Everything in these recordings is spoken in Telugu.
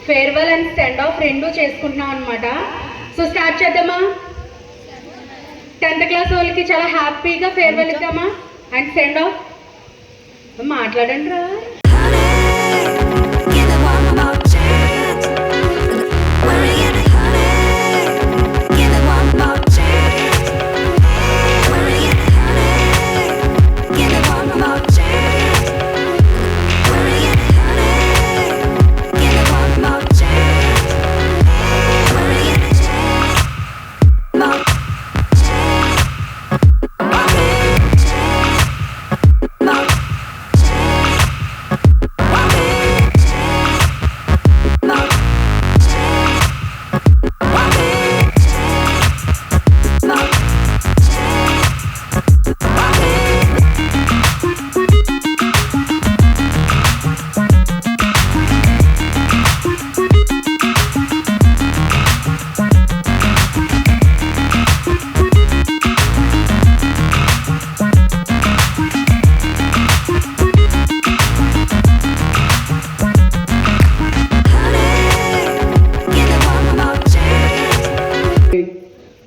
ఫేర్వెల్ అండ్ సెండ్ ఆఫ్ రెండు చేసుకుంటున్నాం అనమాట. సో స్టార్ట్ చేద్దామా? 10th క్లాస్ వాళ్ళకి చాలా హ్యాపీగా ఫేర్వెల్ ఇద్దామా అండ్ సెండ్ ఆఫ్. మాట్లాడండి రా.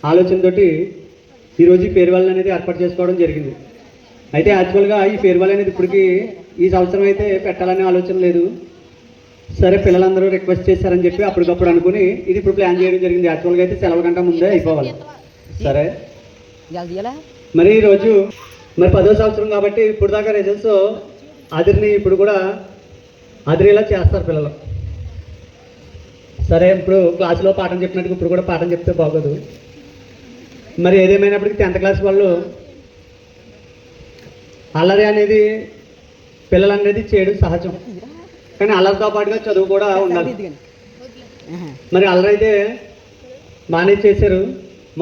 ఆలోచనతోటి ఈరోజు ఈ ఫేర్వెల్ అనేది ఏర్పాటు చేసుకోవడం జరిగింది. అయితే యాక్చువల్గా ఈ ఫేర్వెల్ అనేది ఇప్పటికి ఈ సంవత్సరం అయితే పెట్టాలనే ఆలోచన లేదు. సరే పిల్లలందరూ రిక్వెస్ట్ చేశారని చెప్పి అప్పటికప్పుడు అనుకుని ఇది ఇప్పుడు ప్లాన్ చేయడం జరిగింది. యాక్చువల్గా అయితే సెలవుల కంటే ముందే అయిపోవాలి. సరే మరి ఈరోజు మరి 10వ సంవత్సరం కాబట్టి ఇప్పుడు దాకా రిజల్ట్స్ అదిరిని ఇప్పుడు కూడా అదిరేలా చేస్తారు పిల్లలు. సరే ఇప్పుడు క్లాసులో పాఠం చెప్పినట్టుగా ఇప్పుడు కూడా పాఠం చెప్తే బాగోదు. మరి ఏదేమైనప్పటికీ 10th క్లాస్ వాళ్ళు అల్లరి అనేది పిల్లలు అనేది చేయడం సహజం, కానీ అల్లరితో పాటుగా చదువు కూడా ఉండాలి. మరి అల్లరి అయితే బాగానే చేశారు.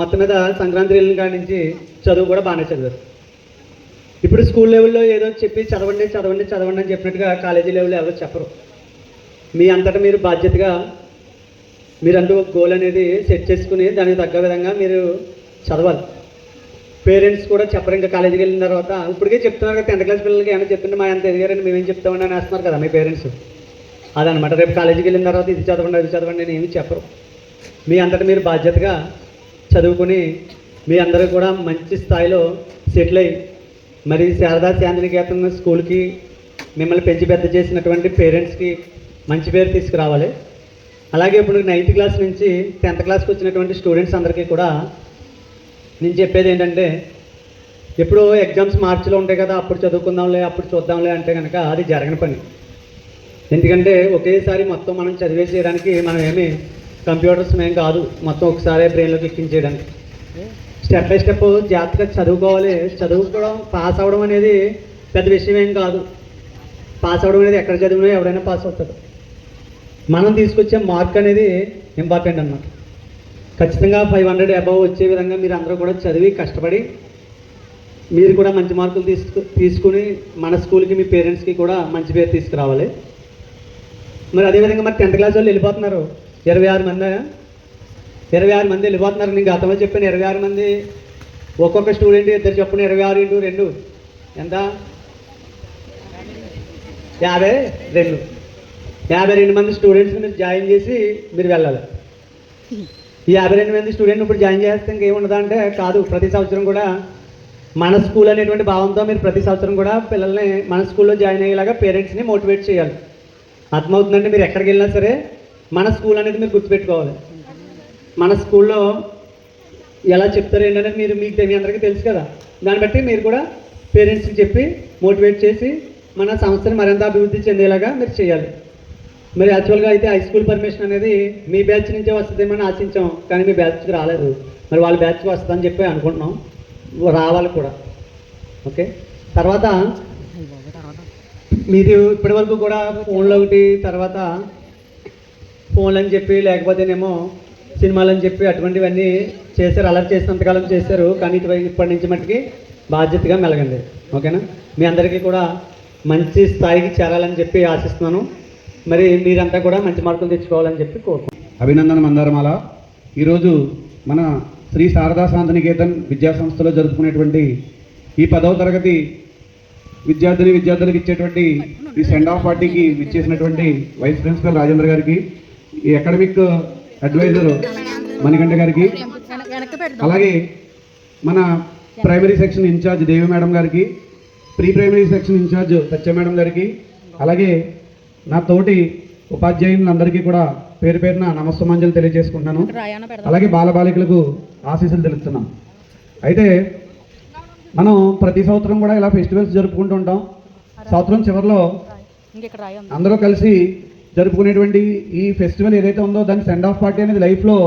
మొత్తం మీద సంక్రాంతి వెళ్ళిన కాడి నుంచి చదువు కూడా బాగానే చదివారు. ఇప్పుడు స్కూల్ లెవెల్లో ఏదో చెప్పి చదవండి చదవండి చదవండి అని చెప్పినట్టుగా కాలేజీ లెవెల్లో ఎవరో చెప్పరు. మీ అంతటా మీరు బాధ్యతగా మీరంటూ ఒక గోల్ అనేది సెట్ చేసుకుని దానికి తగ్గ విధంగా మీరు చదవాలి. పేరెంట్స్ కూడా చెప్పరు. ఇంకా కాలేజీకి వెళ్ళిన తర్వాత ఇప్పటికే చెప్తున్నారు కదా 10th క్లాస్ పిల్లలకి ఏమైనా చెప్తుంటే మా ఎంత ఎదిగారని మేమేం చెప్తామని అని వేస్తున్నారు కదా మీ పేరెంట్స్. అదనమాట. రేపు కాలేజీకి వెళ్ళిన తర్వాత ఇది చదవండి అది చదవండి అని ఏమి చెప్పరు. మీ అంతటా మీరు బాధ్యతగా చదువుకుని మీ అందరూ కూడా మంచి స్థాయిలో సెటిల్ అయ్యి మరి శారదా శాంతినికేతన్ స్కూల్కి మిమ్మల్ని పెంచి పెద్ద చేసినటువంటి పేరెంట్స్కి మంచి పేరు తీసుకురావాలి. అలాగే ఇప్పుడు 9th క్లాస్ నుంచి 10th క్లాస్కి వచ్చినటువంటి స్టూడెంట్స్ అందరికీ కూడా నేను చెప్పేది ఏంటంటే, ఎప్పుడో ఎగ్జామ్స్ మార్చిలో ఉంటాయి కదా అప్పుడు చదువుకుందాంలే అప్పుడు చూద్దాంలే అంటే కనుక అది జరగని పని. ఎందుకంటే ఒకేసారి మొత్తం మనం చదివేసేయడానికి మనం ఏమి కంప్యూటర్స్ ఏం కాదు, మొత్తం ఒకసారి బ్రెయిన్లోకి ఎక్కించేయడానికి. స్టెప్ బై స్టెప్ జాగ్రత్తగా చదువుకోవాలి. చదువుకోవడం పాస్ అవ్వడం అనేది పెద్ద విషయం ఏం కాదు. పాస్ అవ్వడం అనేది ఎక్కడ చదివినా ఎవరైనా పాస్ అవుతారు. మనం తీసుకొచ్చే మార్క్ అనేది ఇంపార్టెంట్ అన్నమాట. ఖచ్చితంగా 500 అబవ్ వచ్చే విధంగా మీరు అందరూ కూడా చదివి కష్టపడి మీరు కూడా మంచి మార్కులు తీసుకుని మన స్కూల్కి మీ పేరెంట్స్కి కూడా మంచి పేరు తీసుకురావాలి. మరి అదేవిధంగా మరి 10th క్లాస్ వాళ్ళు వెళ్ళిపోతున్నారు. 26 మంది వెళ్ళిపోతున్నారు. నేను గతంలో చెప్పాను 26 మంది ఒక్కొక్క స్టూడెంట్ ఇద్దరు చొప్పున 26 × 2 ఎంత? 52 మంది స్టూడెంట్స్ని మీరు జాయిన్ చేసి మీరు వెళ్ళాలి. ఈ 52 మంది స్టూడెంట్ ఇప్పుడు జాయిన్ చేస్తే ఇంకేముండదా అంటే కాదు, ప్రతి సంవత్సరం కూడా మన స్కూల్ అనేటువంటి భావంతో మీరు ప్రతి సంవత్సరం కూడా పిల్లల్ని మన స్కూల్లో జాయిన్ అయ్యేలాగా పేరెంట్స్ని మోటివేట్ చేయాలి. అర్థమవుతుందంటే మీరు ఎక్కడికి వెళ్ళినా సరే మన స్కూల్ అనేది మీరు గుర్తుపెట్టుకోవాలి. మన స్కూల్లో ఎలా చెప్తారు ఏంటనేది మీ అందరికీ తెలుసు కదా. దాన్ని బట్టి మీరు కూడా పేరెంట్స్కి చెప్పి మోటివేట్ చేసి మన సంస్థని మరింత అభివృద్ధి చెందేలాగా మీరు చేయాలి. మరి యాక్చువల్గా అయితే హై స్కూల్ పర్మిషన్ అనేది మీ బ్యాచ్ నుంచే వస్తుందేమని ఆశించాం, కానీ మీ బ్యాచ్కి రాలేదు. మరి వాళ్ళ బ్యాచ్కి వస్తుందని చెప్పి అనుకుంటున్నాం, రావాలి కూడా. ఓకే, తర్వాత మీరు ఇప్పటి వరకు కూడా ఫోన్లో ఒకటి, తర్వాత ఫోన్లు అని చెప్పి లేకపోతేనేమో సినిమాలు అని చెప్పి అటువంటివన్నీ చేశారు, అలర్ట్ చేసినంతకాలం చేశారు. కానీ ఇప్పటి నుంచి మట్టుకి బాధ్యతగా మెలగండి. ఓకేనా? మీ అందరికీ కూడా మంచి స్థాయికి చేరాలని చెప్పి ఆశిస్తున్నాను. మరి మీరంతా కూడా మంచి మార్కులు తెచ్చుకోవాలని చెప్పి కోరుకుంటున్నాను. అభినందన మందారమాల. ఈరోజు మన శ్రీ శారదా శాంతినికేతన్ విద్యా సంస్థలో జరుపుకునేటువంటి ఈ 10వ తరగతి విద్యార్థులకు ఇచ్చేటువంటి ఈ సెండ్ ఆఫ్ పార్టీకి ఇచ్చేసినటువంటి వైస్ ప్రిన్సిపల్ రాజేంద్ర గారికి, ఈ అకాడమిక్ అడ్వైజర్ మణికంఠ గారికి, అలాగే మన ప్రైమరీ సెక్షన్ ఇన్ఛార్జ్ దేవి మేడం గారికి, ప్రీ ప్రైమరీ సెక్షన్ ఇన్ఛార్జ్ సత్య మేడం గారికి, అలాగే నా తోటి ఉపాధ్యాయులందరికీ కూడా పేరు పేరున నమస్సమాంజలు తెలియజేసుకుంటున్నాను. అలాగే బాలబాలికలకు ఆశీస్సులు తెలుపుతున్నాం. అయితే మనం ప్రతి సంవత్సరం కూడా ఇలా ఫెస్టివల్స్ జరుపుకుంటూ ఉంటాం. సంవత్సరం చివరిలో అందరూ కలిసి జరుపుకునేటువంటి ఈ ఫెస్టివల్ ఏదైతే ఉందో దాని సెండ్ ఆఫ్ పార్టీ అనేది లైఫ్లో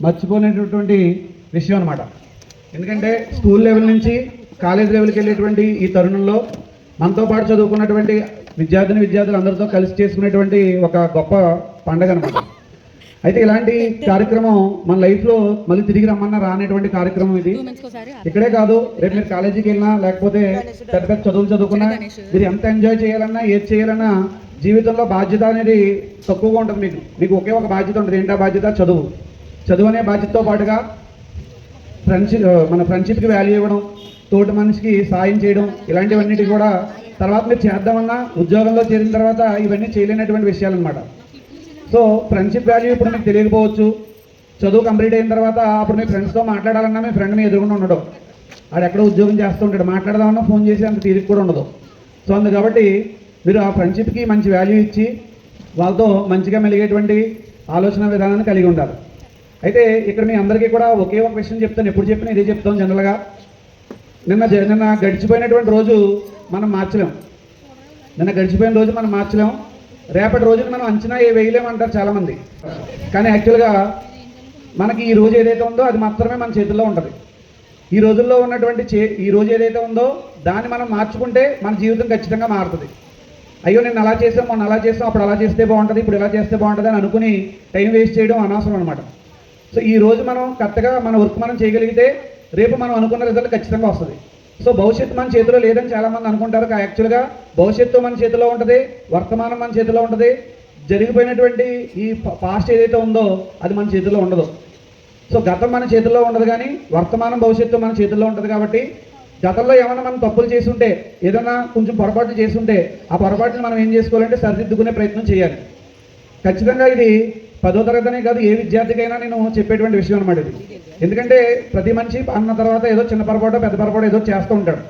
మర్చిపోలేనటువంటి విషయం అనమాట. ఎందుకంటే స్కూల్ లెవెల్ నుంచి కాలేజ్ లెవెల్కి వెళ్ళేటువంటి ఈ తరుణంలో మనతో పాటు చదువుకున్నటువంటి విద్యార్థులు అందరితో కలిసి చేసుకునేటువంటి ఒక గొప్ప పండగ అనమాట. అయితే ఇలాంటి కార్యక్రమం మన లైఫ్లో మళ్ళీ తిరిగి రమ్మన్నా రానేటువంటి కార్యక్రమం ఇది. ఇక్కడే కాదు, రేపు మీరు కాలేజీకి వెళ్ళినా లేకపోతే పెద్ద పెద్ద చదువులు చదువుకున్నా మీరు ఎంత ఎంజాయ్ చేయాలన్నా ఏది చేయాలన్నా జీవితంలో బాధ్యత అనేది తక్కువగా ఉంటుంది. మీకు ఒకే ఒక బాధ్యత ఉంటుంది. ఏంటా బాధ్యత? చదువు అనే బాధ్యతతో పాటుగా మన ఫ్రెండ్షిప్కి వాల్యూ ఇవ్వడం, తోటి మనిషికి సాయం చేయడం, ఇలాంటివన్నిటి కూడా తర్వాత మీరు చేద్దామన్నా ఉద్యోగంలో చేరిన తర్వాత ఇవన్నీ చేయలేనటువంటి విషయాలు అనమాట. సో ఫ్రెండ్షిప్ వాల్యూ ఇప్పుడు మీకు తెలియకపోవచ్చు. చదువు కంప్లీట్ అయిన తర్వాత అప్పుడు మీ ఫ్రెండ్స్తో మాట్లాడాలన్నా మీ ఫ్రెండ్ మీ ఎదురుకుండా ఉండడం, ఆడు ఎక్కడో ఉద్యోగం చేస్తూ ఉంటాడు, మాట్లాడదామన్నా ఫోన్ చేసి అంత తీరిక కూడా ఉండదు. సో కాబట్టి మీరు ఆ ఫ్రెండ్షిప్కి మంచి వాల్యూ ఇచ్చి వాళ్ళతో మంచిగా మెలిగేటువంటి ఆలోచన విధానాన్ని కలిగి ఉండాలి. అయితే ఇక్కడ మీ అందరికీ కూడా ఒకే ఒక విషయం చెప్తాను, ఎప్పుడు చెప్పినా ఇదే చెప్తాం జనరల్గా. నిన్న గడిచిపోయినటువంటి రోజు మనం మార్చలేం. గడిచిపోయిన రోజు మనం మార్చలేం. రేపటి రోజున మనం అంచనా వేయలేమంటారు చాలామంది. కానీ యాక్చువల్గా మనకి ఈ రోజు ఏదైతే ఉందో అది మాత్రమే మన చేతుల్లో ఉంటుంది. ఈ రోజుల్లో ఉన్నటువంటి ఈ రోజు ఏదైతే ఉందో దాన్ని మనం మార్చుకుంటే మన జీవితం ఖచ్చితంగా మారుతుంది. అయ్యో నేను అలా చేసాం, మొన్న అలా చేస్తాం, అప్పుడు అలా చేస్తే బాగుంటుంది, ఇప్పుడు ఇలా చేస్తే బాగుంటుంది అని అనుకుని టైం వేస్ట్ చేయడం అనవసరం అనమాట. సో ఈ రోజు మనం కరెక్ట్గా మన వర్క్ మనం చేయగలిగితే రేపు మనం అనుకున్న రిజల్ట్ ఖచ్చితంగా వస్తుంది. సో భవిష్యత్తు మన చేతిలో లేదని చాలామంది అనుకుంటారు. యాక్చువల్గా భవిష్యత్తు మన చేతిలో ఉంటుంది, వర్తమానం మన చేతిలో ఉంటుంది. జరిగిపోయినటువంటి ఈ పాస్ట్ ఏదైతే ఉందో అది మన చేతిలో ఉండదు. సో గతం మన చేతిలో ఉండదు, కానీ వర్తమానం భవిష్యత్తు మన చేతిలో ఉంటుంది. కాబట్టి గతంలో ఏమైనా మనం తప్పులు చేసుంటే, ఏదైనా కొంచెం పొరపాట్లు చేసుంటే ఆ పొరపాటుని మనం ఏం చేసుకోవాలంటే సరిదిద్దుకునే ప్రయత్నం చేయాలి. ఖచ్చితంగా ఇది 10వ తరగతినే కాదు, ఏ విద్యార్థికైనా నేను చెప్పేటువంటి విషయం అనమాట ఇది. ఎందుకంటే ప్రతి మనిషి అన్న తర్వాత ఏదో చిన్న పొరపాటు పెద్ద పొరపాటు ఏదో చేస్తూ ఉంటాడు.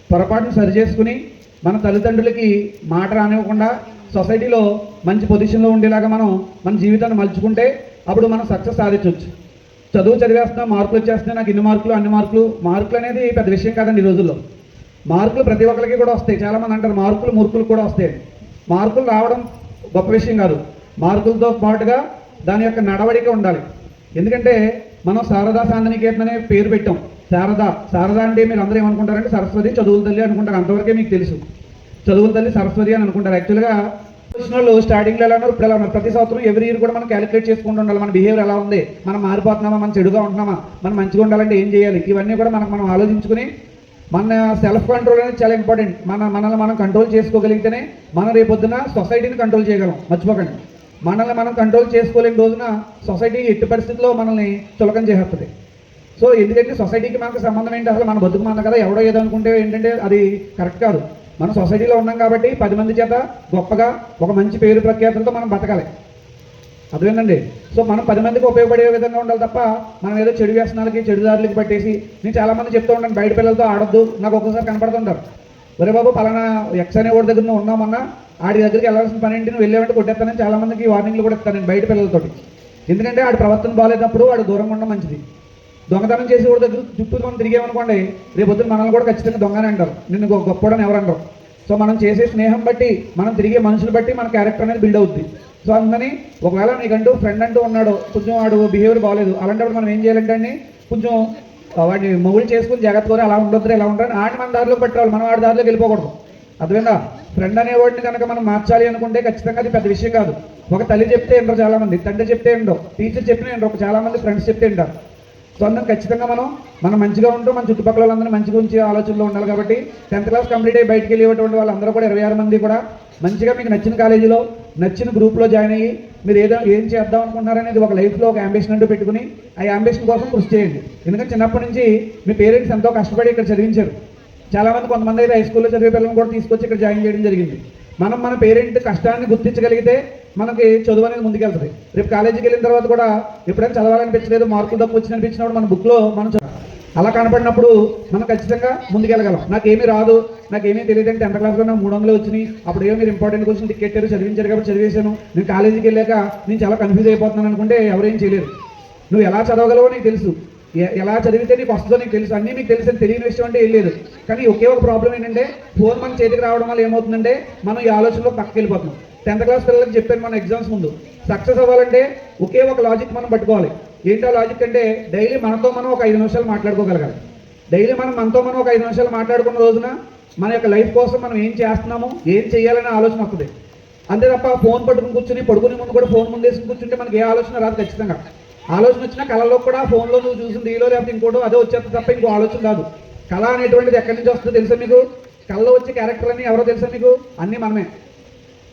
పొరపాటును సరి చేసుకుని మన తల్లిదండ్రులకి మాట రానివ్వకుండా సొసైటీలో మంచి పొజిషన్లో ఉండేలాగా మనం మన జీవితాన్ని మలుచుకుంటే అప్పుడు మనం సక్సెస్ సాధించవచ్చు. చదువు చదివేస్తున్నా, మార్కులు వచ్చేస్తున్నాయి, నాకు ఇన్ని మార్కులు అన్ని మార్కులు అనేది పెద్ద విషయం కాదండి. ఈ రోజుల్లో మార్కులు ప్రతి ఒక్కరికి కూడా వస్తాయి. చాలామంది అంటారు మూర్ఖులు కూడా వస్తాయి. మార్కులు రావడం గొప్ప విషయం కాదు, మార్కులతో పాటుగా దాని యొక్క నడవడిక ఉండాలి. ఎందుకంటే మనం శారదా శాంతినికేతన్ అనే పేరు పెట్టాం. శారదా అంటే మీరు అందరూ ఏమనుకుంటారంటే సరస్వతి చదువుల తల్లి అనుకుంటారు. అంతవరకే మీకు తెలుసు, చదువుల తల్లి సరస్వతి అని అనుకుంటారు. యాక్చువల్గా వాళ్ళు స్టార్టింగ్లో ఎలా ఉన్నారు, ఇప్పుడు ఎలా ఉన్నారు, ప్రతి సంవత్సరం ఎవ్రీ ఇయర్ కూడా మనం క్యాలిక్యులేట్ చేసుకుంటూ ఉండాలి. మన బిహేవియర్ ఎలా ఉంది, మనం మారిపోతున్నామా, మనం చెడుగా ఉంటున్నామా, మనం మంచిగా ఉండాలంటే ఏం చేయాలి, ఇవన్నీ కూడా మనం ఆలోచించుకుని మన సెల్ఫ్ కంట్రోల్ అనేది చాలా ఇంపార్టెంట్. మనల్ని మనం కంట్రోల్ చేసుకోగలిగితేనే మనం రేపొద్దున సొసైటీని కంట్రోల్ చేయగలం. మర్చిపోకండి, మనల్ని మనం కంట్రోల్ చేసుకోలేని రోజున సొసైటీ ఎట్టి పరిస్థితుల్లో మనల్ని చులకం చేస్తుంది. సో ఎందుకంటే సొసైటీకి మనకు సంబంధం ఏంటి, అసలు మన బతుకు మన కదా, ఎవడో ఏదో అనుకుంటే ఏంటంటే అది కరెక్ట్ కాదు. మనం సొసైటీలో ఉన్నాం కాబట్టి 10 మంది చేత గొప్పగా ఒక మంచి పేరు ప్రఖ్యాతులతో మనం బతకాలి. అదేనండి. సో మనం 10 మందికి ఉపయోగపడే విధంగా ఉండాలి తప్ప మనం ఏదో చెడు వ్యసనాలకి చెడు దారులకి పట్టేసి, నేను చాలామంది చెప్తూ ఉంటాను బయట పిల్లలతో ఆడొద్దు. నాకు ఒక్కోసారి కనపడుతుంటారు, ఒరే బాబు పలానా ఎక్స్ అనే వాడి దగ్గర నువ్వు ఉన్నామన్నా ఆడి దగ్గరికి వెళ్ళాల్సిన పని ఏంటి, నువ్వు వెళ్ళేవంటే కొట్టేస్తానని చాలామందికి వార్నింగ్లు కూడా ఇస్తాను నేను బయట పిల్లలతోటి. ఎందుకంటే ఆడి ప్రవర్తన బాగాలేనప్పుడు వాడు దూరంగా ఉండడం మంచిది. దొంగతనం చేసి వాడి దగ్గర చుట్టూ మనం తిరిగేమనుకోండి, రేపు పొద్దున మనల్ని కూడా ఖచ్చితంగా దొంగనే అంటారు, నిన్ను గొప్పడని ఎవరు అంటారు. సో మనం చేసే స్నేహం బట్టి, మనం తిరిగే మనుషులు బట్టి మన క్యారెక్టర్ అనేది బిల్డ్ అవుద్ది. సో అందుకని ఒకవేళ నీకంటూ ఫ్రెండ్ అంటూ ఉన్నాడు, కొంచెం వాడు బిహేవియర్ బాగాలేదు, అలాంటప్పుడు మనం ఏం చేయాలంటే అండి, కొంచెం వాడిని మొగులు చేసుకుని జాగ్రత్తగా అలా ఉండొద్దు ఇలా ఉంటారని ఆడి మన దారిలోకి పెట్టాలి, మనం వాడి దారిలోకి వెళ్ళిపోకూడదు. అదేవిధంగా ఫ్రెండ్ అనేవాడిని కనుక మనం మార్చాలి అనుకుంటే ఖచ్చితంగా అది పెద్ద విషయం కాదు. ఒక తల్లి చెప్తే వినరు చాలామంది, తండ్రి చెప్తే వినరు, టీచర్ చెప్పినా వినరు, చాలామంది ఫ్రెండ్స్ చెప్తే వింటారు. సో అందుకని ఖచ్చితంగా మనం మంచిగా ఉంటూ మన చుట్టుపక్కల వాళ్ళందరూ మంచిగా ఉంచే ఆలోచనలో ఉండాలి. కాబట్టి 10th క్లాస్ కంప్లీట్ అయ్యి బయటికి వెళ్ళేటువంటి వాళ్ళందరూ కూడా 26 మంది కూడా మంచిగా మీకు నచ్చిన కాలేజీలో నచ్చిన గ్రూప్లో జాయిన్ అయ్యి మీరు ఏం చేద్దాం అనుకుంటున్నారనేది ఒక లైఫ్లో ఒక అంబిషన్ అంటూ పెట్టుకుని ఆ అంబిషన్ కోసం కృషి చేయండి. ఎందుకంటే చిన్నప్పటి నుంచి మీ పేరెంట్స్ ఎంతో కష్టపడి ఇక్కడ చదివించారు. చాలామంది కొంతమంది అయితే హై స్కూల్లో చదివే పిల్లలను కూడా తీసుకొచ్చి ఇక్కడ జాయిన్ చేయడం జరిగింది. మన పేరెంట్ కష్టాన్ని గుర్తించగలిగితే మనకి చదువు అనేది ముందుకెళ్తుంది. రేపు కాలేజీకి వెళ్ళిన తర్వాత కూడా ఎప్పుడైనా చదవాలనిపించలేదు, మార్కులు తక్కువ వచ్చినప్పుడు మన బుక్లో మనం అలా కనపడినప్పుడు మనం ఖచ్చితంగా ముందుకెళ్ళగలం. నాకేమీ రాదు, నాకేమీ తెలియదు అంటే 10th క్లాస్లో నాకు 300 వచ్చినాయి, అప్పుడు ఏమో మీరు ఇంపార్టెంట్ క్వశ్చన్ టికెట్టారు చదివించారు కాబట్టి చదివేశాను, నేను కాలేజీకి వెళ్ళాక నేను చాలా కన్ఫ్యూజ్ అయిపోతున్నాను అనుకుంటే ఎవరేం చేయలేరు. నువ్వు ఎలా చదవగలవో నీకు తెలుసు, ఎలా చదివితే నీకు వస్తుందో నీకు తెలుసు, అన్నీ మీకు తెలుసు అని తెలియని విషయం అంటే ఏం లేదు. కానీ ఒకే ఒక ప్రాబ్లం ఏంటంటే ఫోన్ మన చేతికి రావడం వల్ల ఏమవుతుందంటే మనం ఈ ఆలోచనలో పక్కకి వెళ్ళిపోతున్నాం. 10th క్లాస్ పిల్లలకి చెప్పాను మన ఎగ్జామ్స్ ముందు, సక్సెస్ అవ్వాలంటే ఒకే ఒక లాజిక్ మనం పట్టుకోవాలి. ఏంటో లాజిక్ అంటే డైలీ మనతో మనం ఒక 5 నిమిషాలు మాట్లాడుకోగలగాలి. డైలీ మనతో మనం ఒక 5 నిమిషాలు మాట్లాడుకున్న రోజున మన యొక్క లైఫ్ కోసం మనం ఏం చేస్తున్నాము, ఏం చేయాలనే ఆలోచన వస్తుంది. అంతే తప్ప ఫోన్ పట్టుకుని కూర్చుని పడుకునే ముందు కూడా ఫోన్ ముందు వేసుకుని కూర్చుంటే మనకి ఏ ఆలోచన రాదు. ఖచ్చితంగా ఆలోచన వచ్చినా కళలో కూడా ఫోన్లో నువ్వు చూసిన రీలో లేకపోతే ఇంకోటో అదే వచ్చేస్తుంది తప్ప ఇంకో ఆలోచన కాదు. కళ అనేటువంటిది ఎక్కడి నుంచి వస్తుందో తెలుసా మీకు? కళ్ళలో వచ్చే క్యారెక్టర్ అన్నీ ఎవరో తెలుసా మీకు? అన్నీ మనమే.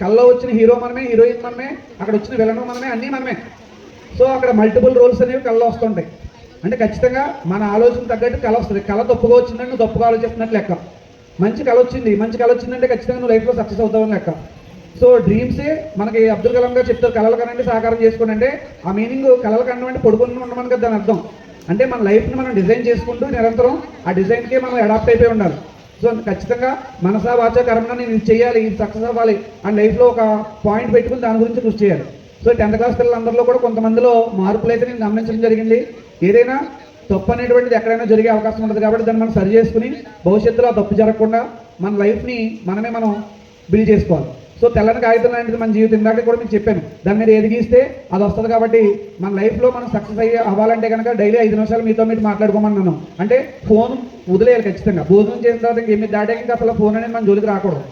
కళ్ళలో వచ్చిన హీరో మనమే, హీరోయిన్ మనమే, అక్కడ వచ్చిన విలన్ మనమే, అన్నీ మనమే. సో అక్కడ మల్టిపుల్ రోల్స్ అనేవి కళ్ళలో వస్తుంటాయి. అంటే ఖచ్చితంగా మన ఆలోచన తగ్గట్టు కళ వస్తుంది. కళ తప్పుగా వచ్చిందంటే నువ్వు తప్పుగా ఆలోచిస్తున్నట్టు లెక్క. మంచి కళ వచ్చిందంటే ఖచ్చితంగా నువ్వు లైఫ్లో సక్సెస్ అవుతావని లెక్క. సో డ్రీమ్సే మనకి అబ్దుల్ కలాం గారు చెప్తారు, కళలు కనండి సాకారం చేసుకోండి అంటే ఆ మీనింగ్ కళలు కనడం అంటే పడుకుని ఉండమని కదా దాని అర్థం. అంటే మన లైఫ్ని మనం డిజైన్ చేసుకుంటూ నిరంతరం ఆ డిజైన్కే మనం అడాప్ట్ అయిపోయి ఉండాలి. సో ఖచ్చితంగా మనసా వాచా కర్మగా నేను ఇది చేయాలి, ఇది సక్సెస్ అవ్వాలి అండ్ లైఫ్లో ఒక పాయింట్ పెట్టుకుని దాని గురించి కృషి చేయాలి. సో 10th క్లాస్ పిల్లలందరిలో కూడా కొంతమందిలో మార్పులు అయితే నేను గమనించడం జరిగింది. ఏదైనా తప్పు అనేటువంటిది ఎక్కడైనా జరిగే అవకాశం ఉంటుంది కాబట్టి దాన్ని మనం సరి చేసుకుని భవిష్యత్తులో తప్పు జరగకుండా మన లైఫ్ని మనం బిల్డ్ చేసుకోవాలి. సో తెల్లని కాగితం లాంటిది మన జీవితం, ఇందాక కూడా మీకు చెప్పాను, దాని మీద ఎదిగిస్తే అది వస్తుంది. కాబట్టి మన లైఫ్లో మనం సక్సెస్ అవ్వాలంటే కనుక డైలీ 5 నిమిషాలు మీతో మాట్లాడుకోమన్నాను. అంటే ఫోన్ వదిలేయాలి ఖచ్చితంగా. భోజనం చేసిన తర్వాత ఇంకేమి దాటాక ఇంకా అసలు ఫోన్ అనేది మన జోలికి రాకూడదు.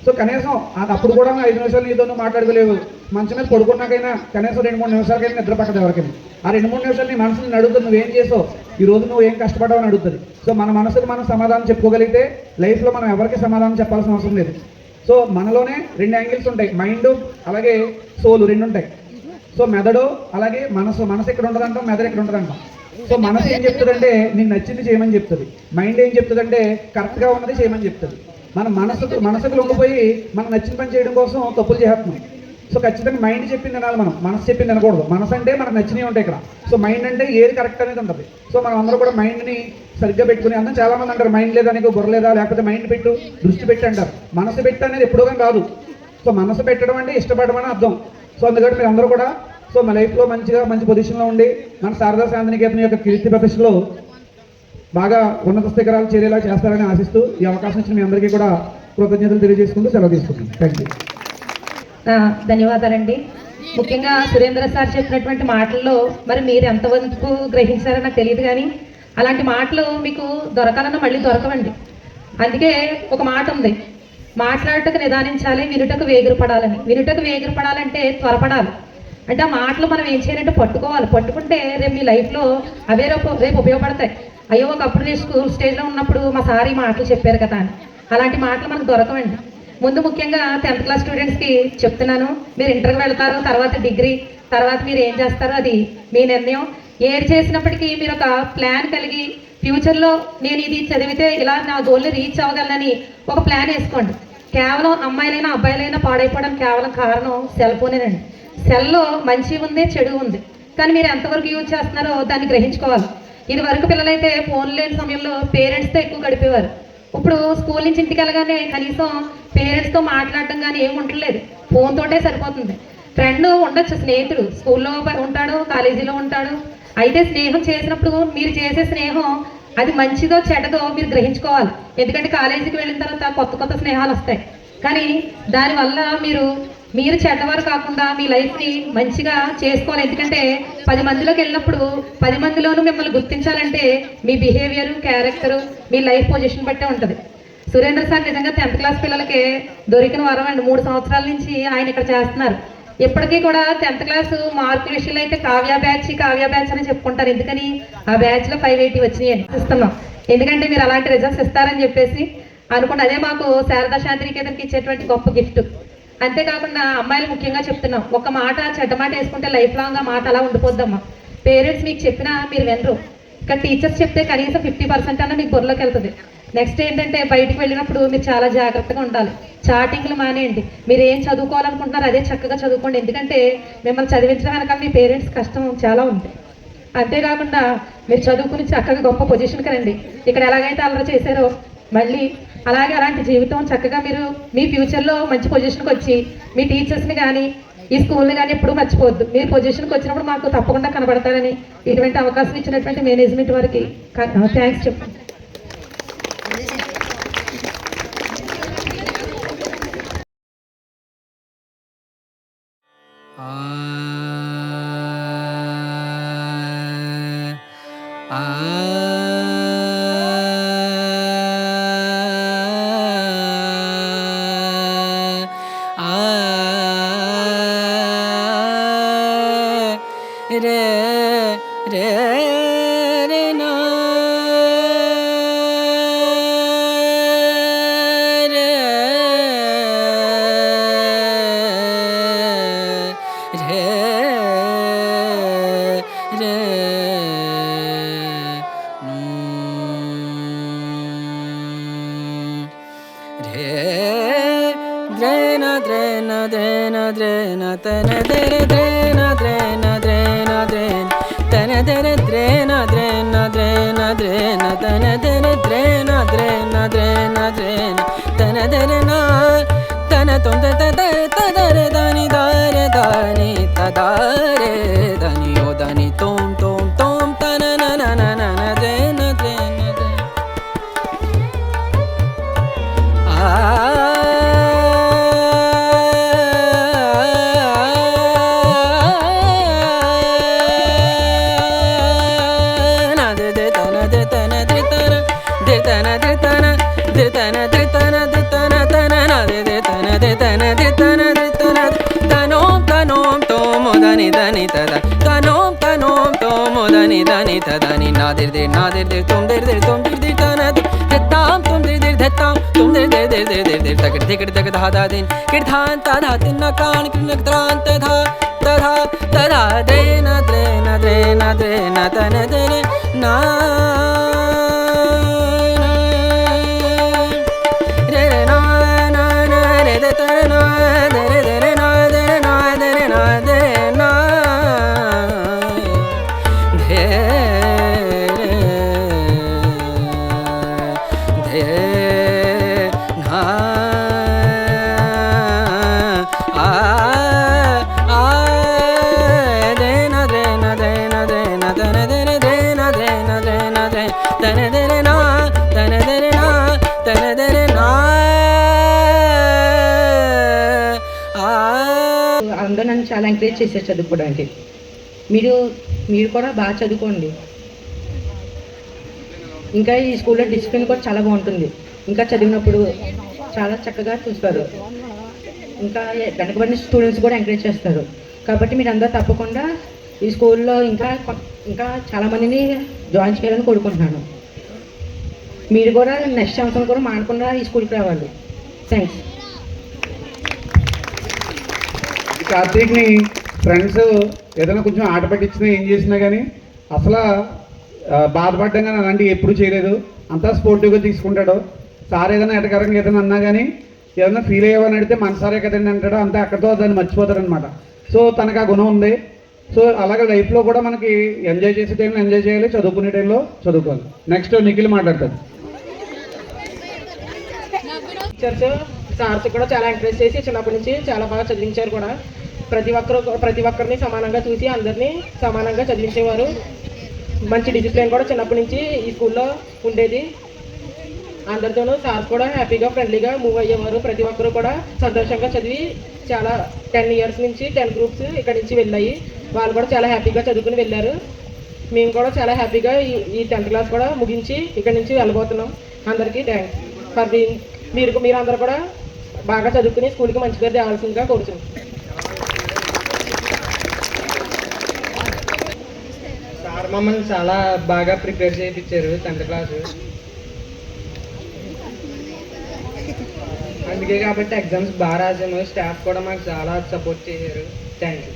సో కనీసం అప్పుడు కూడా 5 నిమిషాలు నీతో మాట్లాడుకోలేవు, మంచం మీద పడుకున్నాకైనా కనీసం 2-3 నిమిషాలకైనా నిద్ర పట్టదు ఎవరికైనా. ఆ 2-3 నిమిషాలు నీ మనసుని అడుగుతుంది, నువ్వేం చేసావు ఈ రోజు, నువ్వు ఏం కష్టపడ్డావు అని అడుగుతుంది. సో మన మనసుకి మనం సమాధానం చెప్పుకోగలిగితే లైఫ్లో మనం ఎవరికి సమాధానం చెప్పాల్సిన అవసరం లేదు. సో మనలోనే 2 యాంగిల్స్ ఉంటాయి, మైండ్ అలాగే సోలు 2 ఉంటాయి. సో మెదడు అలాగే మనసు ఎక్కడ ఉంటుందంటాం, మెదడు ఎక్కడ ఉంటుందంటాం. సో మనసు ఏం చెప్తుందంటే నీకు నచ్చింది చేయమని చెప్తుంది, మైండ్ ఏం చెప్తుందంటే కరెక్ట్గా ఉన్నది చేయమని చెప్తుంది. మన మనసుకు లొంగిపోయి మనం నచ్చిన పని చేయడం కోసం తప్పులు చేస్తున్నాం. సో ఖచ్చితంగా మైండ్ చెప్పింది వినాలి, మనం మనసు చెప్పింది వినకూడదు. మనసు అంటే మనకు నచ్చినవి ఉంటాయి ఇక్కడ. సో మైండ్ అంటే ఏది కరెక్ట్ అనేది ఉంటుంది. సో మనం అందరూ కూడా మైండ్ని సరిగ్గా పెట్టుకుని, అందరూ చాలామంది అంటారు మైండ్ లేదా నీకు బుర్ర లేదా, లేకపోతే మైండ్ పెట్టు దృష్టి పెట్టి అంటారు. మనసు పెట్టు అనేది ఎప్పుడూ కానీ రాదు. సో మనసు పెట్టడం అంటే ఇష్టపడడం అని అర్థం. సో అందుకని మీరు అందరూ కూడా సో మా లైఫ్లో మంచి పొజిషన్లో ఉండి మన శారదా శాంతినికేతన్ యొక్క కీర్తి ప్రతిష్టలో బాగా ఉన్నత శిఖరాలు చేరేలా చేస్తారని ఆశిస్తూ ఈ అవకాశం ఇచ్చిన మీ అందరికీ కూడా కృతజ్ఞతలు తెలియజేసుకుంటూ సెలవు తీసుకుంటున్నాను. Thank you. ధన్యవాదాలండి. ముఖ్యంగా సురేంద్ర సార్ చెప్పినటువంటి మాటల్లో మరి మీరు ఎంతవరకు గ్రహించారో నాకు తెలియదు, కానీ అలాంటి మాటలు మీకు దొరకాలన్నా మళ్ళీ దొరకవండి. అందుకే ఒక మాట ఉంది, మాట్లాడటకు నిదానించాలి, వినుటకు వేగిరపడాలని. వినుటకు వేగిరపడాలంటే త్వరపడాలి. అంటే ఆ మాటలు మనం ఏం చేయాలంటే పట్టుకోవాలి. పట్టుకుంటే రేపు మీ లైఫ్లో అవే రేపు ఉపయోగపడతాయి. అయ్యో ఒకప్పుడు నేను స్కూల్ స్టేజ్లో ఉన్నప్పుడు మా సార్ ఈ మాటలు చెప్పారు కదా అని. అలాంటి మాటలు మనకు దొరకవండి. ముందు ముఖ్యంగా 10th క్లాస్ స్టూడెంట్స్కి చెప్తున్నాను, మీరు ఇంటర్కి వెళ్తారు, తర్వాత డిగ్రీ, తర్వాత మీరు ఏం చేస్తారో అది మీ నిర్ణయం. ఏది చేసినప్పటికీ మీరు ఒక ప్లాన్ కలిగి ఫ్యూచర్లో నేను ఇది చదివితే ఇలా నా గోల్ని రీచ్ అవ్వగలనని ఒక ప్లాన్ వేసుకోండి. కేవలం అమ్మాయిలైనా అబ్బాయిలైనా పాడైపోవడానికి కేవలం కారణం సెల్ ఫోనేనండి. సెల్లో మంచి ఉంది, చెడు ఉంది. కానీ మీరు ఎంతవరకు యూజ్ చేస్తున్నారో దాన్ని గ్రహించుకోవాలి. ఇది వరకు పిల్లలైతే ఫోన్ లేని సమయంలో పేరెంట్స్తో ఎక్కువ గడిపేవారు. ఇప్పుడు స్కూల్ నుంచి ఇంటికి వెళ్ళగానే కనీసం పేరెంట్స్తో మాట్లాడడం కానీ ఏమి ఉండలేదు, ఫోన్ తోటే సరిపోతుంది. ఫ్రెండ్ ఉండొచ్చు, స్నేహితుడు స్కూల్లో ఉంటాడు, కాలేజీలో ఉంటాడు. అయితే స్నేహం చేసినప్పుడు మీరు చేసే స్నేహం అది మంచిదో చెడ్డదో మీరు గ్రహించుకోవాలి. ఎందుకంటే కాలేజీకి వెళ్ళిన తర్వాత కొత్త కొత్త స్నేహాలు వస్తాయి. కానీ దానివల్ల మీరు చెడ్డవారు కాకుండా మీ లైఫ్ని మంచిగా చేసుకోవాలి. ఎందుకంటే 10 మందిలోకి వెళ్ళినప్పుడు 10 మందిలోనూ మిమ్మల్ని గుర్తించాలంటే మీ బిహేవియర్, క్యారెక్టరు, మీ లైఫ్ పొజిషన్ బట్టే ఉంటుంది. సురేంద్ర సార్ నిజంగా 10th క్లాస్ పిల్లలకి దొరికిన వరం అండి. 3 సంవత్సరాల నుంచి ఆయన ఇక్కడ చేస్తున్నారు. ఇప్పటికీ కూడా 10th క్లాస్ మార్కుల విషయంలో అయితే కావ్య బ్యాచ్ అని చెప్పుకుంటారు. ఎందుకని ఆ బ్యాచ్లో 580 వచ్చినాయి అని ఇస్తున్నాం. ఎందుకంటే మీరు అలాంటి రిజల్ట్స్ ఇస్తారని చెప్పేసి అనుకోండి. అదే మాకు శారదా శాంతినికేతన్కి ఇచ్చేటువంటి గొప్ప గిఫ్ట్. అంతేకాకుండా అమ్మాయిలు ముఖ్యంగా చెప్తున్నాం, ఒక మాట చెడ్డ మాట వేసుకుంటే లైఫ్ లాంగ్ ఆ మాట అలా ఉండిపోద్దమ్మా. పేరెంట్స్ మీకు చెప్పినా మీరు వినరు, ఇక్కడ టీచర్స్ చెప్తే కనీసం 50% అన్న మీకు బుర్రలోకి వెళ్తుంది. నెక్స్ట్ ఏంటంటే బయటికి వెళ్ళినప్పుడు మీరు చాలా జాగ్రత్తగా ఉండాలి. చాటింగ్లు మానేయండి. మీరు ఏం చదువుకోవాలనుకుంటున్నారో అదే చక్కగా చదువుకోండి. ఎందుకంటే మిమ్మల్ని చదివించడం వెనక మీ పేరెంట్స్ కష్టం చాలా ఉంది. అంతేకాకుండా మీరు చదువుకుని చక్కగా గొప్ప పొజిషన్కి రండి. ఇక్కడ ఎలాగైతే అల్లరి చేశారో మళ్ళీ అలాంటి జీవితం చక్కగా మీరు మీ ఫ్యూచర్లో మంచి పొజిషన్కి వచ్చి మీ టీచర్స్ని కానీ ఈ స్కూల్ని కానీ ఎప్పుడు మర్చిపోవద్దు. మీరు పొజిషన్కి వచ్చినప్పుడు మాకు తప్పకుండా కనబడతారని ఇటువంటి అవకాశం ఇచ్చినటువంటి మేనేజ్మెంట్ వారికి థ్యాంక్స్ చెప్పండి. అందరూ నన్ను చాలా ఎంకరేజ్ చేశారు చదువుకోవడానికి. మీరు కూడా బాగా చదువుకోండి. ఇంకా ఈ స్కూల్లో డిసిప్లిన్ కూడా చాలా బాగుంటుంది. ఇంకా చదివినప్పుడు చాలా చక్కగా చూస్తారు. ఇంకా వెనకబడిన స్టూడెంట్స్ కూడా ఎంకరేజ్ చేస్తారు. కాబట్టి మీరు అందరూ తప్పకుండా ఈ స్కూల్లో ఇంకా చాలామందిని జాయిన్ చేయాలని కోరుకుంటున్నాను. మీరు కూడా నెక్స్ట్ సంవత్సరం కూడా మానకుండా ఈ స్కూల్కి రావాలి. థ్యాంక్స్. కార్తీక్ని ఫ్రెండ్స్ ఏదైనా కొంచెం ఆట పట్టించినా ఏం చేసినా కానీ అసలు బాధపడ్డం కానీ అలాంటివి ఎప్పుడు చేయలేదు. అంతా స్పోర్టివ్గా తీసుకుంటాడు. సార్ ఏదైనా ఎటకరంగా ఏదైనా అన్నా కానీ ఏదైనా ఫీల్ అయ్యేవని అడిగితే మన సారే కదండి అంటాడు. అంతా అక్కడితో దాన్ని మర్చిపోతాడు అనమాట. సో తనకు ఆ గుణం ఉంది. సో అలాగే లైఫ్లో కూడా మనకి ఎంజాయ్ చేసే టైంలో ఎంజాయ్ చేయాలి, చదువుకునే టైంలో చదువుకోవాలి. నెక్స్ట్ నిఖిల్ మాట్లాడతాడు. టీచర్స్ సార్స్ కూడా చాలా ఎంకరేజ్ చేసి చిన్నప్పటి నుంచి చాలా బాగా చదివించారు కూడా. ప్రతి ఒక్కరిని సమానంగా చూసి అందరినీ సమానంగా చదివించేవారు. మంచి డిసిప్లిన్ కూడా చిన్నప్పటి నుంచి ఈ స్కూల్లో ఉండేది. అందరితోనూ సార్స్ కూడా హ్యాపీగా ఫ్రెండ్లీగా మూవ్ అయ్యేవారు. ప్రతి ఒక్కరు కూడా సంతోషంగా చదివి చాలా 10 years నుంచి 10 groups ఇక్కడ నుంచి వెళ్ళాయి. వాళ్ళు కూడా చాలా హ్యాపీగా చదువుకుని వెళ్ళారు. మేము కూడా చాలా హ్యాపీగా ఈ 10th class కూడా ముగించి ఇక్కడ నుంచి వెళ్ళబోతున్నాం. అందరికీ థ్యాంక్స్ ఫర్ మీరు అందరూ కూడా బాగా చదువుకుని స్కూల్కి మంచి పేరు తేవాల్సిందిగా కోరుతున్నాం. సార్ మమ్మల్ని చాలా బాగా ప్రిపేర్ చేయించారు 10th class. అందుకే కాబట్టి ఎగ్జామ్స్ బాగా రాసాము. స్టాఫ్ కూడా మాకు చాలా సపోర్ట్ చేశారు. Thank you.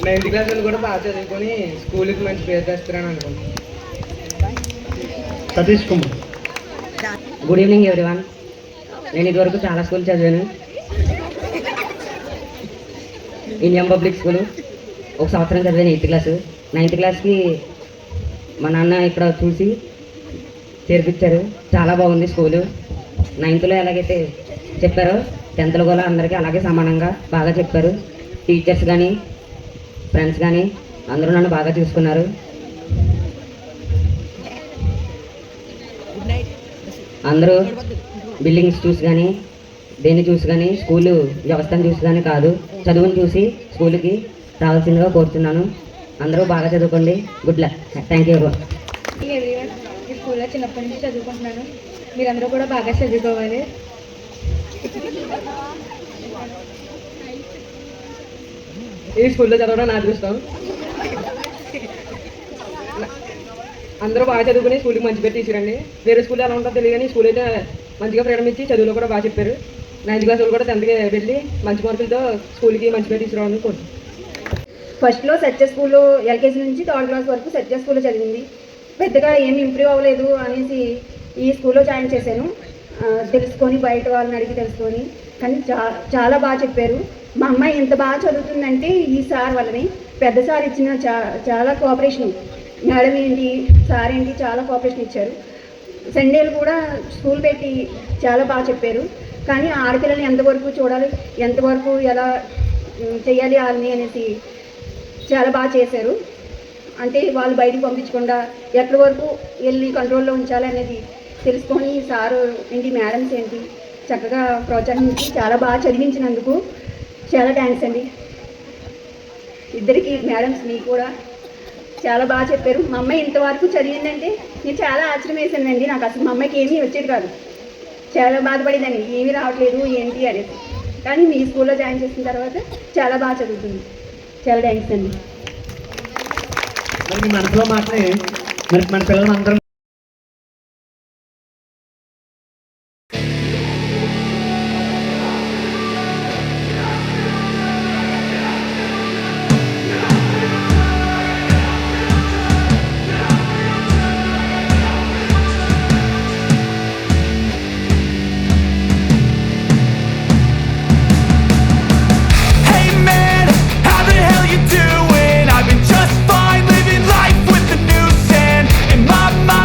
9th class వాళ్ళు కూడా బాగా చదువుకొని స్కూల్కి మంచి పేరు తెస్తారని అనుకుంటున్నాను. Satish Kumar. Good evening everyone. నేను ఇదివరకు చాలా స్కూల్ చదివాను. ఇండియన్ పబ్లిక్ స్కూలు ఒక సంవత్సరం చదివాను 8th class. 9th classకి మా నాన్న ఇక్కడ చూసి చేర్పించారు. చాలా బాగుంది స్కూలు. 9thలో ఎలాగైతే చెప్పారో 10thలో కూడా అందరికీ అలాగే సమానంగా బాగా చెప్పారు. టీచర్స్ కానీ ఫ్రెండ్స్ కానీ అందరూ నన్ను బాగా చూసుకున్నారు. అందరూ బిల్డింగ్స్ చూసి కానీ దేన్ని చూసి కానీ స్కూలు వ్యవస్థను చూసి కానీ కాదు, చదువుని చూసి స్కూల్కి రావాల్సిందిగా కోరుతున్నాను. అందరూ బాగా చదువుకోండి. Good luck. Thank you everyone. ఈ స్కూల్లో చిన్నప్పటి నుంచి చదువుకుంటున్నాను. మీరందరూ కూడా బాగా చదువుకోవాలి. ఈ స్కూల్లో చదవడం నా అదృష్టం. అందరూ బాగా చదువుకుని స్కూల్కి మంచి పేరు తీసుకురండి. వేరే స్కూల్ ఎలా ఉంటుందో తెలియదు కానీ స్కూల్ అయితే మంచిగా ఫ్రీడమ్ ఇచ్చి చదువులో కూడా బాగా చెప్పారు. 9th class వాళ్ళు కూడా 10thకి వెళ్ళి మంచి మార్కులతో స్కూల్కి మంచి పేరు తీసుకురావాలని కోరుతున్నాను. ఫస్ట్లో సత్య స్కూల్లో ఎల్కేజీ నుంచి 3rd class వరకు సత్య స్కూల్లో చదివింది. పెద్దగా ఏమి ఇంప్రూవ్ అవ్వలేదు అనేసి ఈ స్కూల్లో జాయిన్ చేశాను. తెలుసుకొని బయట వాళ్ళని అడిగి తెలుసుకొని, కానీ చాలా బాగా చెప్పారు. మా అమ్మాయి ఎంత బాగా చదువుతుందంటే ఈ సార్ వల్లనే. పెద్ద సార్ ఇచ్చిన చాలా కోఆపరేషన్, మేడం ఏంటి సార్ ఏంటి చాలా కోఆపరేషన్ ఇచ్చారు. సండేలు కూడా స్కూల్ పెట్టి చాలా బాగా చెప్పారు. కానీ ఆడపిల్లల్ని ఎంతవరకు చూడాలి, ఎంతవరకు ఎలా చేయాలి వాళ్ళని అనేసి చాలా బాగా చేశారు. అంటే వాళ్ళు బయటికి పంపించకుండా ఎక్కడి వరకు వెళ్ళి కంట్రోల్లో ఉంచాలి అనేది తెలుసుకొని సారు ఏంటి మేడమ్స్ ఏంటి చక్కగా ప్రోత్సహించి చాలా బాగా చదివించినందుకు చాలా థ్యాంక్స్ అండి. ఇద్దరికి మేడమ్స్ మీకు కూడా చాలా బాగా చెప్పారు. మా అమ్మాయి ఇంతవరకు చదివిందంటే నేను చాలా ఆశ్చర్యం వేసానండి. నాకు అసలు మా అమ్మాయికి ఏమీ వచ్చేది కాదు. చాలా బాధపడేదాన్ని ఏమీ రావట్లేదు ఏంటి అనేది. కానీ మీ స్కూల్లో జాయిన్ చేసిన తర్వాత చాలా బాగా చదువుతుంది. చాలా థ్యాంక్స్ అండి. మరి మీ మనసులో మాటనే మరి మన పిల్లలందరం Hey man, how the hell you doing? I've been just fine living life with the noose and in my mind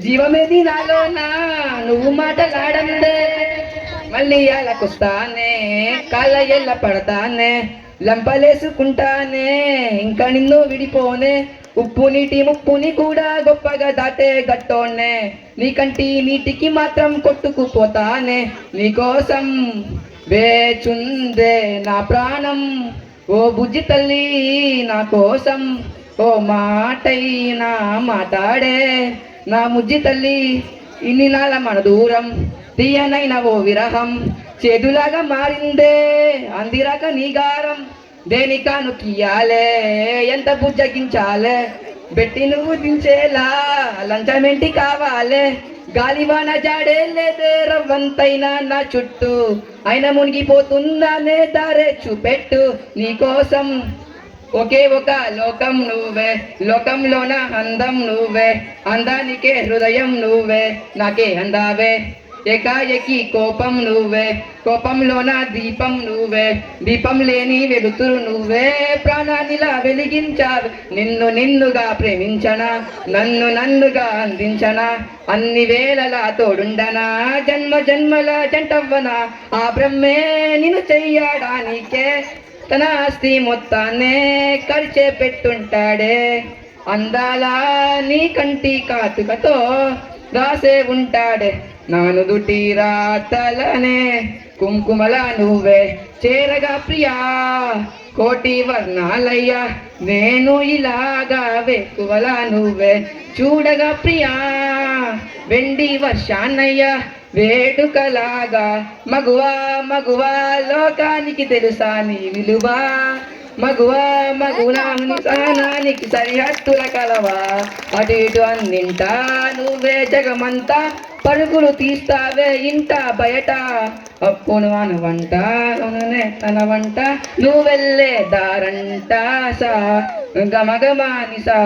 జీవమేది నాలోనా నువ్వు మాటలాడందే మళ్ళీ అలకొస్తానే కాళ్ళ ఎల్ల పడతానే లంపలేసుకుంటానే ఇంకా నిన్ను విడిపోనే ఉప్పు నీటి ముప్పుని కూడా గొప్పగా దాటే గట్టోనే నీకంటి నీటికి మాత్రం కొట్టుకుపోతానే నీకోసం వేచుందే నా ప్రాణం ఓ బుజ్జి తల్లి నా కోసం ఓ మాటైనా మాట్లాడే నా ముజ్జి తల్లి ఇన్ని నాళ్ళ మన దూరం తీయనైన ఓ విరహం చేదులాగా మారిందే అందిరాక నీగారం దేనికాను కియాలే ఎంత బుజ్జగించాలే బెట్టి నువ్వు దించేలా లంచమేంటి కావాలే గాలివాన జాడే లేదే రవ్వంతైనా నా చుట్టూ అయినా మునిగిపోతుందానే దారే చూపెట్టు నీకోసం ఒకే ఒక లోకం నువ్వే లోకంలోన అందం నువ్వే అందానికే హృదయం నువ్వే నాకే అందావే ఏకాయకి కోపం నువ్వే కోపంలోన దీపం నువ్వే దీపం లేని వెలుతురు నువ్వే ప్రాణానిలా వెలిగించావు నిన్నుగా ప్రేమించనా నన్నుగా అందించనా అన్ని వేళలా తోడుండనా జన్మ జన్మల జంటవ్వనా ఆ బ్రహ్మే నిన్ను చెయ్యడానికే తన ఆస్తి మొత్తాన్నే ఖర్చే పెట్టుంటాడే అందాల నీ కంటి కాతుకతో రాసే ఉంటాడే నాను దుటి రాతలనే కుంకుమల నువ్వే చేరగా ప్రియా కోటి వర్ణాలయ్యా నేను ఇలాగా వేకువల నువ్వే చూడగా ప్రియా వెండి వర్షాన్నయ్యా వేడుకలాగా మగువా మగువా లోకానికి తెలుసా నీ విలువా మగువా మగునాని సహనానికి సరిహద్దుల కలవా అటు ఇటు అన్నింటా నువ్వే జగమంతా పరుగులు తీస్తావే ఇంట బయట అప్పును అనవంట తన వంట నువ్వెళ్ళే దారంట సా గమగమానిసా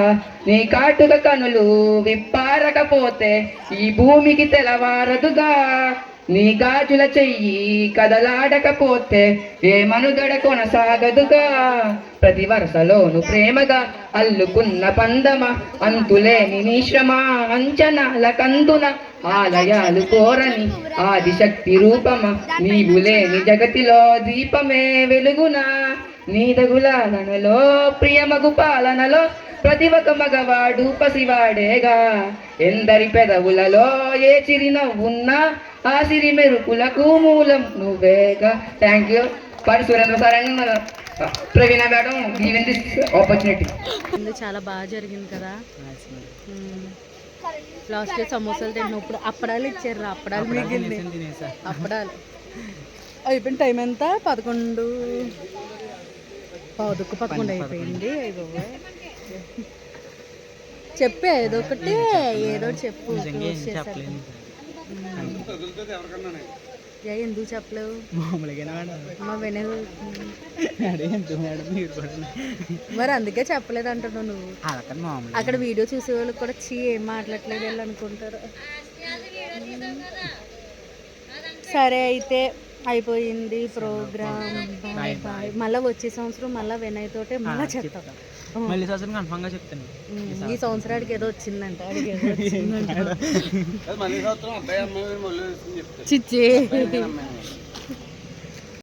నీ కాటుక కనులు విప్పారకపోతే ఈ భూమికి తెలవారదుగా నీ గాజుల చెయ్యి కదలాడకపోతే ఏ మనుగడ కొనసాగదుగా ప్రతి వరుసలోను ప్రేమగా అల్లుకున్న పందమ అంతులేని నీ శ్రమ అంచనాల కందున ఆలయాలు కోరని ఆదిశక్తి రూపమ నీవు లేని జగతిలో దీపమే వెలుగునా నీదగులాలనలో ప్రియమగు పాలనలో ప్రతి ఒక్క మగవాడు పసివాడేగా ఎందరి పెదవులలో ఏ చిరునవ్వున్నా ఆ సిరి మెరుపులకు మూలం నువ్వేగా. Thank you for Surendra sir and Praveena madam given this opportunity. చాలా బాగా జరిగింది కదా. లాస్ట్ సమోసాలు తిన్నప్పుడు అప్పడాలు ఇచ్చారు. అప్పడాలు మిగిలింది. అప్పడాలు అయిపోయిన టైం ఎంత 11 అయిపోయింది. చెప్పే ఏదో ఒకటి చెప్పు. ఎందుకు చెప్పలేవు? మరి అందుకే చెప్పలేదు అంటున్నావు నువ్వు. అక్కడ వీడియో చూసే వాళ్ళకి కూడా ఏం మాట్లాడలేదు వాళ్ళు అనుకుంటారు. సరే అయితే అయిపోయింది ప్రోగ్రామ్. Bye bye. మళ్ళీ వచ్చే సంవత్సరం మళ్ళీ వినయ్ తోటే మళ్ళీ చెప్తాం. ఈ సంవత్సరానికి ఏదో వచ్చిందంట. చిచ్చి